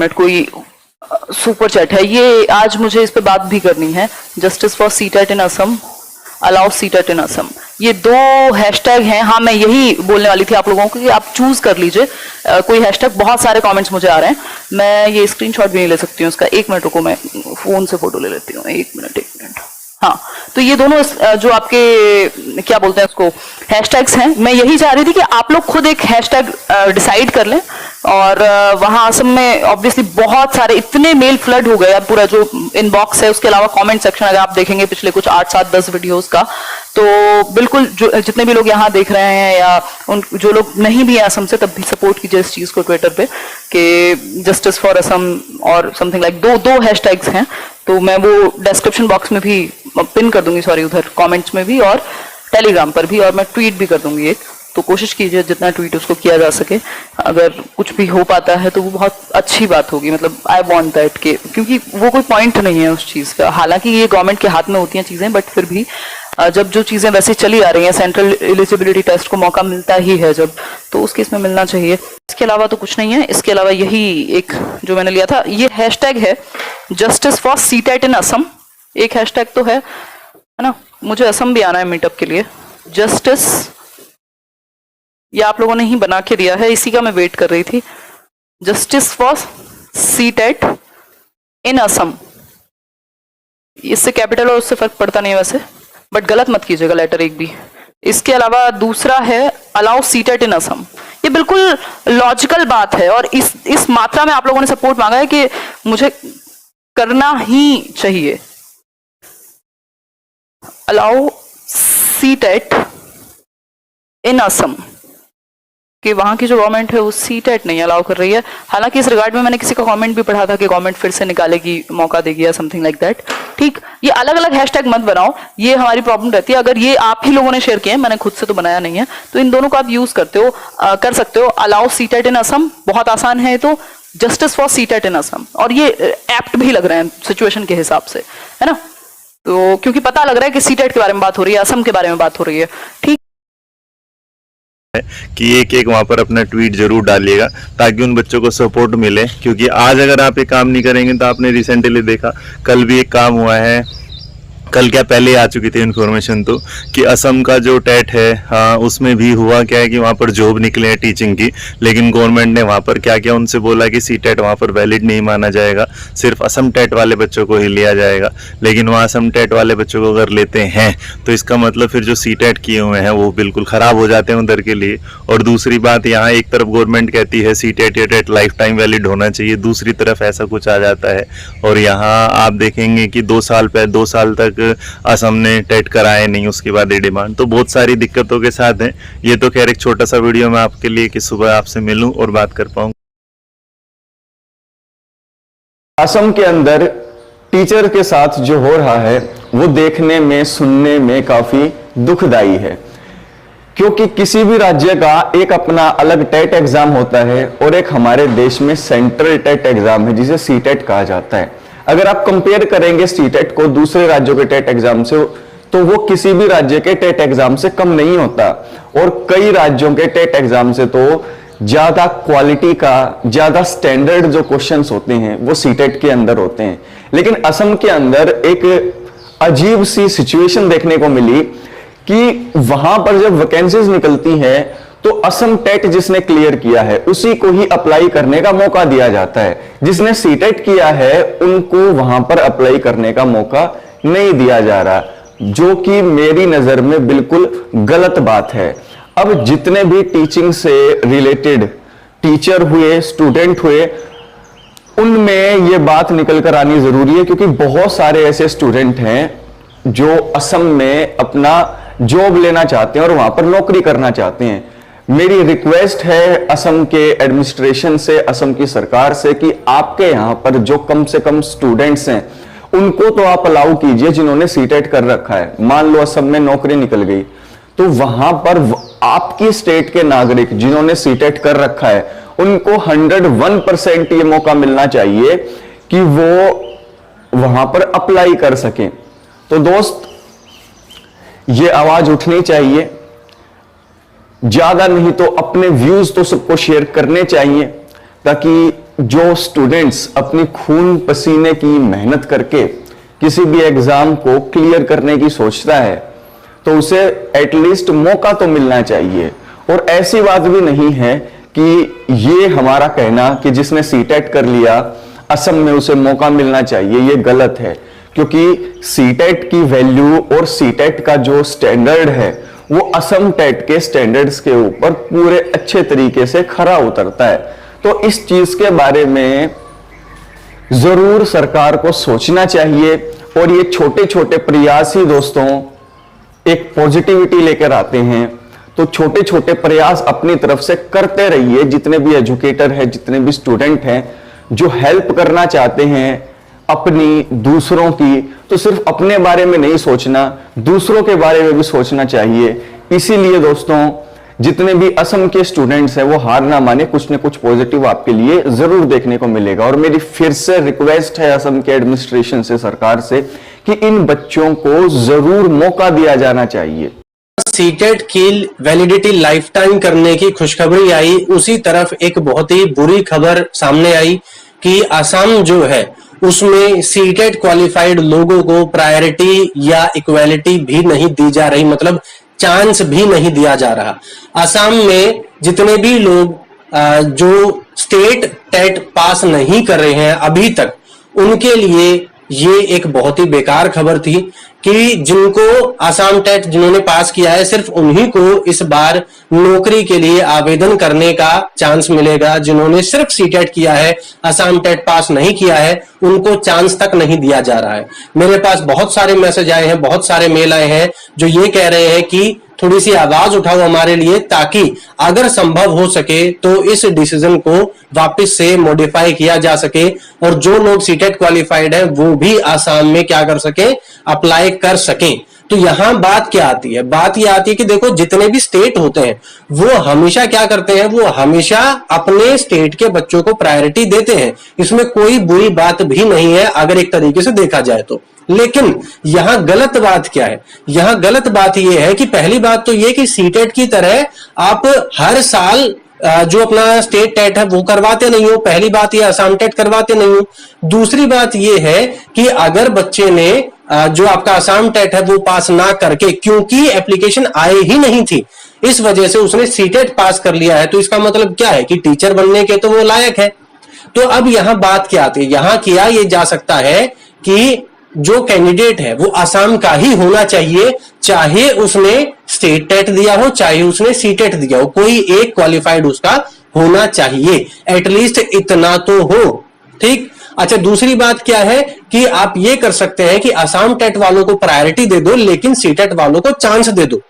Minute, कोई super chat है, ये आज मुझे इस पे बात भी करनी है। Justice for CTET in Assam, allow CTET in Assam, ये दो हैशटैग हैं। हाँ, मैं यही बोलने वाली थी आप लोगों को कि आप चूज कर लीजिए कोई हैशटैग। बहुत सारे कमेंट्स मुझे आ रहे हैं, मैं ये स्क्रीनशॉट भी नहीं ले सकती हूँ इसका। एक मिनट रुको, मैं फोन से फोटो ले लेती हूँ। एक मिनट। हाँ, तो ये दोनों जो आपके क्या बोलते हैं उसको हैशटैग्स हैं, मैं यही चाह रही थी कि आप लोग खुद एक हैशटैग डिसाइड कर लें। और वहां असम में ऑब्वियसली बहुत सारे इतने मेल फ्लड हो गए, अब पूरा जो इनबॉक्स है, उसके अलावा कमेंट सेक्शन अगर आप देखेंगे पिछले कुछ 8, 7, 10 वीडियोस का, तो बिल्कुल जो जितने भी लोग यहाँ देख रहे हैं या उन जो लोग नहीं भी हैं असम से, तब भी सपोर्ट कीजिए इस चीज को ट्विटर पे कि जस्टिस फॉर असम और समथिंग लाइक दो हैशटैग्स हैं। तो मैं वो डिस्क्रिप्शन बॉक्स में भी पिन कर दूंगी, सॉरी, उधर कमेंट्स में भी और टेलीग्राम पर भी, और मैं ट्वीट भी कर दूंगी एक। तो कोशिश कीजिए जितना ट्वीट उसको किया जा सके, अगर कुछ भी हो पाता है तो वो बहुत अच्छी बात होगी। मतलब आई वांट दैट के, क्योंकि वो कोई पॉइंट नहीं है उस चीज का, हालांकि ये गवर्नमेंट के हाथ में होती हैं चीजें, बट फिर भी जब जो चीजें वैसे चली आ रही हैं, सेंट्रल एलिजिबिलिटी टेस्ट को मौका मिलता ही है जब, तो उस केस में मिलना चाहिए। इसके अलावा तो कुछ नहीं है। इसके अलावा यही एक जो मैंने लिया था, ये हैशटैग है justice for CTET in Assam, एक हैशटैग तो है ना। मुझे असम भी आना है मीटअप के लिए। जस्टिस, ये आप लोगों ने ही बना के दिया है, इसी का मैं वेट कर रही थी। Justice for CTET in Assam, इससे कैपिटल और उससे फर्क पड़ता नहीं है वैसे, बट गलत मत कीजिएगा लेटर एक भी। इसके अलावा दूसरा है अलाउ सीटेट इन असम, ये बिल्कुल लॉजिकल बात है, और इस मात्रा में आप लोगों ने सपोर्ट मांगा है कि मुझे करना ही चाहिए। अलाउ सीटेट इन असम, कि वहां की जो गवर्नमेंट है वो सीटेट नहीं अलाउ कर रही है। हालांकि इस रिगार्ड में मैंने किसी का कमेंट भी पढ़ा था कि गवर्नमेंट फिर से निकालेगी, मौका देगी या समथिंग लाइक दैट। ठीक, ये अलग अलग हैशटैग मत बनाओ, ये हमारी प्रॉब्लम रहती है। अगर ये आप ही लोगों ने शेयर किए हैं, मैंने खुद से तो बनाया नहीं है, तो इन दोनों को आप यूज कर सकते हो। अलाउ सीटेट इन असम बहुत आसान है, तो justice for CTET in Assam, और ये एप्ट भी लग रहे हैं सिचुएशन के हिसाब से, है ना। तो क्योंकि पता लग रहा है कि सीटेट के बारे में बात हो रही है, असम के बारे में बात हो रही है। ठीक कि एक वहां पर अपना ट्वीट जरूर डालिएगा ताकि उन बच्चों को सपोर्ट मिले, क्योंकि आज अगर आप ये काम नहीं करेंगे तो आपने रिसेंटली देखा, कल भी एक काम हुआ है, कल क्या पहले आ चुकी थी इन्फॉर्मेशन तो, कि असम का जो टेट है, हाँ, उसमें भी हुआ क्या है कि वहाँ पर जॉब निकले हैं टीचिंग की, लेकिन गवर्नमेंट ने वहाँ पर क्या किया, उनसे बोला कि सी टेट वहाँ पर वैलिड नहीं माना जाएगा, सिर्फ असम टेट वाले बच्चों को ही लिया जाएगा। लेकिन वहाँ असम टेट वाले बच्चों को अगर लेते हैं तो इसका मतलब फिर जो सी टेट किए हुए हैं वो बिल्कुल ख़राब हो जाते हैं उधर के लिए। और दूसरी बात, यहाँ एक तरफ गवर्नमेंट कहती है सी टेट या टेट लाइफ टाइम वैलिड होना चाहिए, दूसरी तरफ ऐसा कुछ आ जाता है। और यहाँ आप देखेंगे कि 2 साल तक असम ने टेट कराए नहीं, उसके बाद ये डिमांड, तो बहुत सारी दिक्कतों के साथ है। ये तो खैर एक छोटा सा वीडियो मैं आपके लिए कि सुबह आपसे मिलूं और बात कर पाऊं। असम के अंदर टीचर के साथ जो हो रहा है वो देखने में, सुनने में काफी दुखदाई है, क्योंकि किसी भी राज्य का एक अपना अलग टेट एग्जाम होता है और एक हमारे देश में सेंट्रल टेट एग्जाम है जिसे सीटेट कहा जाता है। अगर आप कंपेयर करेंगे सीटेट को दूसरे राज्यों के टेट एग्जाम से, तो वो किसी भी राज्य के टेट एग्जाम से कम नहीं होता, और कई राज्यों के टेट एग्जाम से तो ज्यादा क्वालिटी का, ज्यादा स्टैंडर्ड जो क्वेश्चंस होते हैं वो सीटेट के अंदर होते हैं। लेकिन असम के अंदर एक अजीब सी सिचुएशन देखने को मिली कि वहां पर जब वैकेंसीज निकलती हैं तो असम टेट जिसने क्लियर किया है उसी को ही अप्लाई करने का मौका दिया जाता है, जिसने सीटेट किया है उनको वहां पर अप्लाई करने का मौका नहीं दिया जा रहा, जो कि मेरी नजर में बिल्कुल गलत बात है। अब जितने भी टीचिंग से रिलेटेड टीचर हुए, स्टूडेंट हुए, उनमें यह बात निकल कर आनी जरूरी है, क्योंकि बहुत सारे ऐसे स्टूडेंट हैं जो असम में अपना जॉब लेना चाहते हैं और वहां पर नौकरी करना चाहते हैं। मेरी रिक्वेस्ट है असम के एडमिनिस्ट्रेशन से, असम की सरकार से, कि आपके यहां पर जो कम से कम स्टूडेंट्स हैं उनको तो आप अलाउ कीजिए जिन्होंने सीटेट कर रखा है। मान लो असम में नौकरी निकल गई तो वहां पर आपकी स्टेट के नागरिक जिन्होंने सीटेट कर रखा है उनको 101% ये मौका मिलना चाहिए कि वो वहां पर अप्लाई कर सकें। तो दोस्त, ये आवाज उठनी चाहिए, ज्यादा नहीं तो अपने व्यूज तो सबको शेयर करने चाहिए, ताकि जो स्टूडेंट्स अपनी खून पसीने की मेहनत करके किसी भी एग्जाम को क्लियर करने की सोचता है तो उसे एटलीस्ट मौका तो मिलना चाहिए। और ऐसी बात भी नहीं है कि ये हमारा कहना कि जिसने सीटेट कर लिया असम में उसे मौका मिलना चाहिए, ये गलत है। क्योंकि सीटेट की वैल्यू और सीटेट का जो स्टैंडर्ड है वो असम टेट के स्टैंडर्ड्स के ऊपर पूरे अच्छे तरीके से खरा उतरता है। तो इस चीज के बारे में जरूर सरकार को सोचना चाहिए। और ये छोटे छोटे प्रयास ही दोस्तों एक पॉजिटिविटी लेकर आते हैं। तो छोटे छोटे प्रयास अपनी तरफ से करते रहिए। जितने भी एजुकेटर हैं, जितने भी स्टूडेंट हैं जो हेल्प करना चाहते हैं अपनी, दूसरों की, तो सिर्फ अपने बारे में नहीं सोचना, दूसरों के बारे में भी सोचना चाहिए। इसीलिए दोस्तों जितने भी असम के स्टूडेंट्स हैं वो हार ना माने, कुछ न कुछ पॉजिटिव आपके लिए जरूर देखने को मिलेगा। और मेरी फिर से रिक्वेस्ट है असम के एडमिनिस्ट्रेशन से, सरकार से, कि इन बच्चों को जरूर मौका दिया जाना चाहिए। सीटेट की वैलिडिटी लाइफ टाइम करने की खुशखबरी आई, उसी तरफ एक बहुत ही बुरी खबर सामने आई कि असम जो है उसमें सीटेट क्वालिफाइड लोगों को प्रायोरिटी या इक्वालिटी भी नहीं दी जा रही, मतलब चांस भी नहीं दिया जा रहा। असम में जितने भी लोग जो स्टेट टेट पास नहीं कर रहे हैं अभी तक, उनके लिए ये एक बहुत ही बेकार खबर थी कि जिनको असम टेट जिन्होंने पास किया है सिर्फ उन्हीं को इस बार नौकरी के लिए आवेदन करने का चांस मिलेगा। जिन्होंने सिर्फ सीटेट किया है, असम टेट पास नहीं किया है, उनको चांस तक नहीं दिया जा रहा है। मेरे पास बहुत सारे मैसेज आए हैं, बहुत सारे मेल आए हैं जो ये कह रहे हैं कि थोड़ी सी आवाज उठाओ हमारे लिए, ताकि अगर संभव हो सके तो इस डिसीजन को वापस से मॉडिफाई किया जा सके और जो लोग सीटेट क्वालिफाइड है वो भी आसाम में क्या कर सके, अप्लाई कर सकें। तो यहां बात क्या आती है? बात यह आती है कि देखो जितने भी स्टेट होते हैं वो हमेशा क्या करते हैं, वो हमेशा अपने स्टेट के बच्चों को प्रायोरिटी देते हैं। इसमें कोई बुरी बात भी नहीं है अगर एक तरीके से देखा जाए तो। लेकिन यहां गलत बात क्या है? यहां गलत बात यह है कि पहली बात तो यह कि सीटेट की तरह आप हर साल जो अपना स्टेट टेट है वो करवाते नहीं हो। पहली बात ये असम टेट करवाते नहीं हो। दूसरी बात ये है कि अगर बच्चे ने जो आपका असम टेट है वो पास ना करके, क्योंकि एप्लीकेशन आई ही नहीं थी, इस वजह से उसने सीटेट पास कर लिया है, तो इसका मतलब क्या है कि टीचर बनने के तो वो लायक है। तो अब यहां बात क्या आती है? यहां किया ये जा सकता है कि जो कैंडिडेट है वो असम का ही होना चाहिए, चाहे उसने स्टेट टेट दिया हो चाहे उसने सीटेट दिया हो, कोई एक क्वालिफाइड उसका होना चाहिए, एटलीस्ट इतना तो हो। ठीक। अच्छा, दूसरी बात क्या है कि आप ये कर सकते हैं कि असम टेट वालों को प्रायोरिटी दे दो लेकिन सीटेट वालों को चांस दे दो,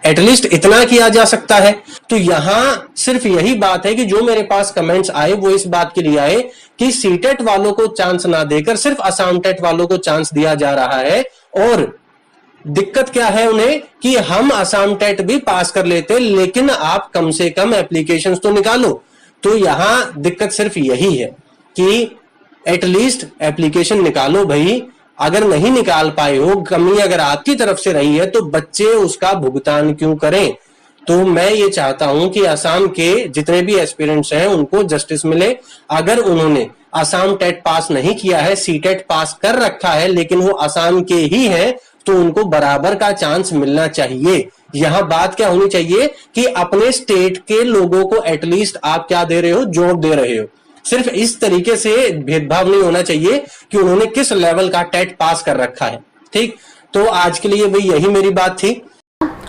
एटलीस्ट इतना किया जा सकता है। तो यहां सिर्फ यही बात है कि जो मेरे पास कमेंट्स आए वो इस बात के लिए आए कि सीटेट वालों को चांस ना देकर सिर्फ असम टेट वालों को चांस दिया जा रहा है। और दिक्कत क्या है उन्हें कि हम असम टेट भी पास कर लेते लेकिन आप कम से कम एप्लीकेशंस तो निकालो। तो यहां दिक्कत सिर्फ यही है कि एटलीस्ट एप्लीकेशन निकालो भाई। अगर नहीं निकाल पाए हो, कमी अगर आपकी तरफ से रही है तो बच्चे उसका भुगतान क्यों करें? तो मैं ये चाहता हूं कि असम के जितने भी एस्पिरेंट्स हैं उनको जस्टिस मिले। अगर उन्होंने असम टेट पास नहीं किया है, सीटेट पास कर रखा है लेकिन वो असम के ही है, तो उनको बराबर का चांस मिलना चाहिए। यहां बात क्या होनी चाहिए कि अपने स्टेट के लोगों को एटलीस्ट आप क्या दे रहे हो, जॉब दे रहे हो। सिर्फ इस तरीके से भेदभाव नहीं होना चाहिए कि उन्होंने किस लेवल का टेट पास कर रखा है। ठीक। तो आज के लिए वही यही मेरी बात थी।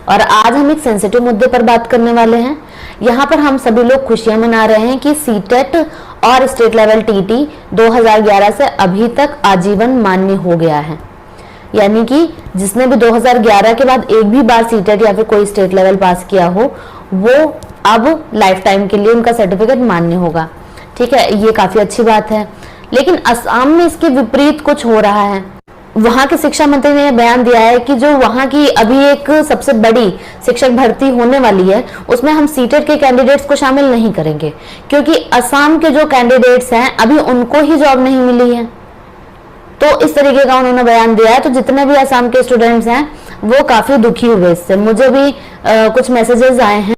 और आज हम एक सेंसिटिव मुद्दे पर बात करने वाले हैं। यहाँ पर हम सभी लोग खुशियां मना रहे हैं कि सीटेट और स्टेट लेवल टीटी 2011 से अभी तक आजीवन मान्य हो गया है। यानी कि जिसने भी 2011 के बाद एक भी बार सीटेट या फिर कोई स्टेट लेवल पास किया हो, वो अब लाइफ टाइम के लिए उनका सर्टिफिकेट मान्य होगा। ठीक है, ये काफी अच्छी बात है। लेकिन असम में इसके विपरीत कुछ हो रहा है। वहां के शिक्षा मंत्री ने बयान दिया है कि जो वहां की अभी एक सबसे बड़ी शिक्षक भर्ती होने वाली है उसमें हम सीटेट के कैंडिडेट्स को शामिल नहीं करेंगे, क्योंकि असम के जो कैंडिडेट्स हैं अभी उनको ही जॉब नहीं मिली है। तो इस तरीके का उन्होंने बयान दिया है। तो जितने भी असम के स्टूडेंट्स हैं वो काफी दुखी हुए इससे। मुझे भी कुछ मैसेजेस आए हैं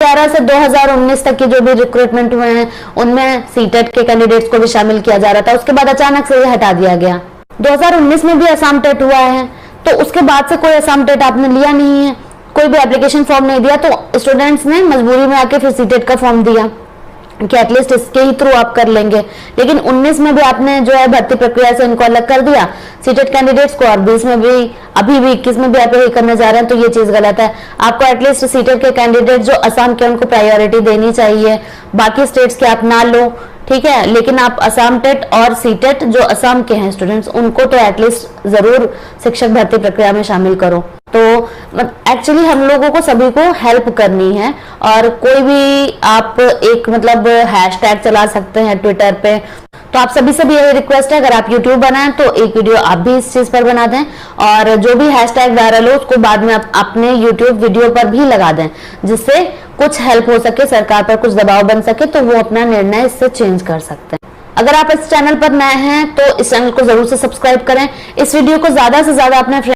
2013 से 2019 तक के जो भी रिक्रूटमेंट हुए हैं उनमें सीटेट के कैंडिडेट्स को भी शामिल किया जा रहा था। उसके बाद अचानक से ये हटा दिया गया। 2019 में भी असम टेट हुआ है, तो उसके बाद से कोई असम टेट आपने लिया नहीं है, कोई भी एप्लीकेशन फॉर्म नहीं दिया, तो स्टूडेंट्स ने मजबूरी में आके फिर सीटेट का फॉर्म दिया कि एटलीस्ट इसके ही थ्रू आप कर लेंगे। लेकिन 19 में भी आपने जो है भर्ती प्रक्रिया से इनको अलग कर दिया सीटेट कैंडिडेट्स को, और 20 में भी, अभी भी 21 में भी आप यही करने जा रहे हैं, तो ये चीज गलत है। आपको एटलीस्ट सीटेट के कैंडिडेट जो असम के उनको प्रायोरिटी देनी चाहिए, बाकी स्टेट्स के आप ना लो, ठीक है, लेकिन आप असम टेट और सीटेट जो असम के हैं स्टूडेंट्स उनको तो एटलीस्ट जरूर शिक्षक भर्ती प्रक्रिया में शामिल करो। तो एक्चुअली हम लोगों को सभी को हेल्प करनी है, और कोई भी आप एक मतलब हैशटैग चला सकते हैं ट्विटर पे। तो आप सभी से भी यही रिक्वेस्ट है, अगर आप यूट्यूब बनाएं तो एक वीडियो आप भी इस चीज पर बना दें, और जो भी हैशटैग वायरल हो उसको बाद में आप अपने यूट्यूब वीडियो पर भी लगा दें, जिससे कुछ हेल्प हो सके, सरकार पर कुछ दबाव बन सके, तो वो अपना निर्णय इससे चेंज कर सकते हैं। अगर आप इस चैनल पर नए हैं तो इस चैनल को जरूर से सब्सक्राइब करें। इस वीडियो को ज्यादा से ज्यादा अपने